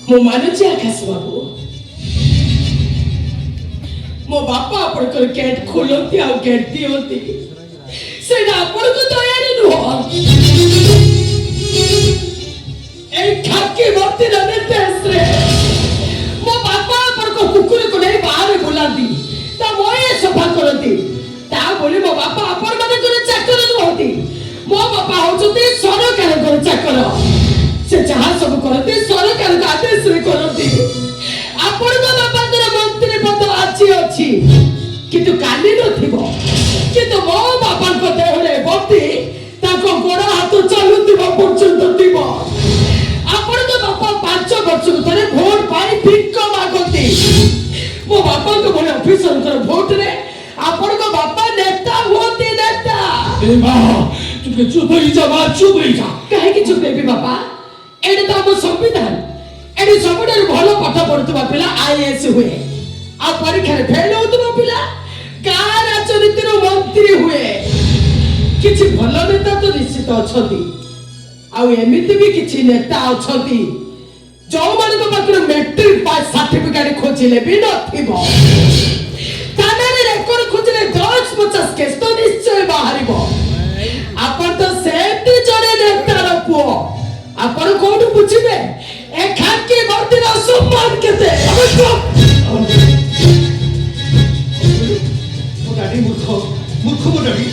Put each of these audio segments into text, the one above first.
ମୁଁ ମାନୁଛି ଆକାଶ ବାବୁ, ମୋ ବାପା ଆପଣଙ୍କର ଗେଟ୍ ଖୋଲନ୍ତି ଆଉ ଗେଟ୍ ଦିଅନ୍ତି, ସେଇଟା ଆପଣଙ୍କ ଦୟାରେ ନୁହଁ। ଏଇ ଖାକି ଭର୍ତ୍ତିର ନିର୍ଦ୍ଦେଶରେ ମୋ ବାପା ଆପଣଙ୍କ କୁକୁରକୁ ନେଇ ବାହାରେ ବୁଲାନ୍ତି, ତା ମଇଆ ସଫା କରନ୍ତି। ତା ବୋଲି ମୋ ବାପା ଆପଣ ମାନଙ୍କର ଚାକର ନୁହନ୍ତି। ମୋ ବାପା ହଉଛନ୍ତି ସରକାରଙ୍କର ଚାକର। ସେ ଯାହା ସବୁ କରନ୍ତି ସରକାରଙ୍କ ଆଦେଶରେ କରନ୍ତି। ଆପଣଙ୍କ ବାପାଙ୍କର ମନ୍ତ୍ରୀ ପଦ ଆଜି ଅଛି କିନ୍ତୁ କାଲି ନଥିବ। କିନ୍ତୁ ମୋ ବାପାଙ୍କ ଦେହରେ ବତି ତାଙ୍କ ଗୋଡ଼ ହାତ ଚାଲୁଥିବା ପର୍ଯ୍ୟନ୍ତ ଥିବ। ଆପଣଙ୍କ ବାପା 5 ବର୍ଷକୁ ଥରେ ଭୋଟ ପାଇଁ ଭିକ ମାଗନ୍ତି। ମୋ ବାପାଙ୍କ ଭଳି ଅଫିସରଙ୍କର ଭୋଟରେ ଆପଣଙ୍କ ବାପା ନେତା ହୁଅନ୍ତି। ନେତା ତୁମେ ଚୁପ ହେଇଯା ମା, ଚୁପ ହେଇଯା। କାହିଁକି ଚୁପ ହେବି ବାପା? ଏଇଟା ତ ଆମ ସମ୍ବିଧାନ। ଏଠି ସବୁଠାରୁ ଭଲ ପାଠ ପଢୁଥିବା ପିଲା IAS ହୁଏ, ଆଉ ପରୀକ୍ଷାରେ ଫେଲ ହଉଥିବା ପିଲା ଗାଁ ରାଜନୀତିର ମନ୍ତ୍ରୀ ହୁଏ। କିଛି ଭଲ ନେତା ତ ନିଶ୍ଚିତ ଅଛନ୍ତି, ଆଉ ଏମିତି ବି କିଛି ନେତା ଅଛନ୍ତି ଯୋଉମାନଙ୍କ ପାଖରେ ମେଟ୍ରିକ ପାସ୍ ସାର୍ଟିଫିକେଟ ଖୋଜିଲେ ବି ନଥିବ। ଥାନାରେ ରେକର୍ଡ ଖୋଜିଲେ 10-50 କେସ୍ ତ ନିଶ୍ଚୟ ବାହାରିବ। ଆପଣ ତ ସେମିତି ଜଣେ ନେତାର ପୁଅ। ଆପଣ କୋଉଠୁ ବୁଝିବେ ଏ ଖାକି ଭର୍ତ୍ତିର ସମ୍ମାନ କେତେ? ମୋ ଡାଡି ମୂର୍ଖ, ମୂର୍ଖ ମୋ ଡାଡି।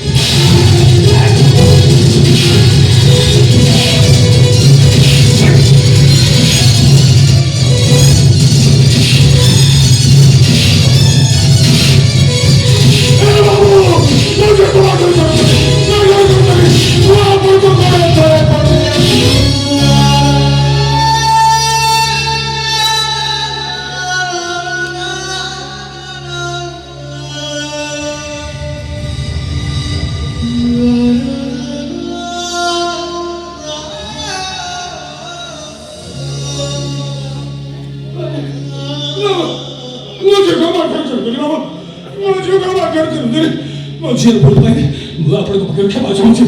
ମୋ ଝିଅର ଭୁଲ ପାଇଁ ମୁଁ ଆପଣଙ୍କ ପାଖରେ କ୍ଷମା ଚାହୁଁଛି।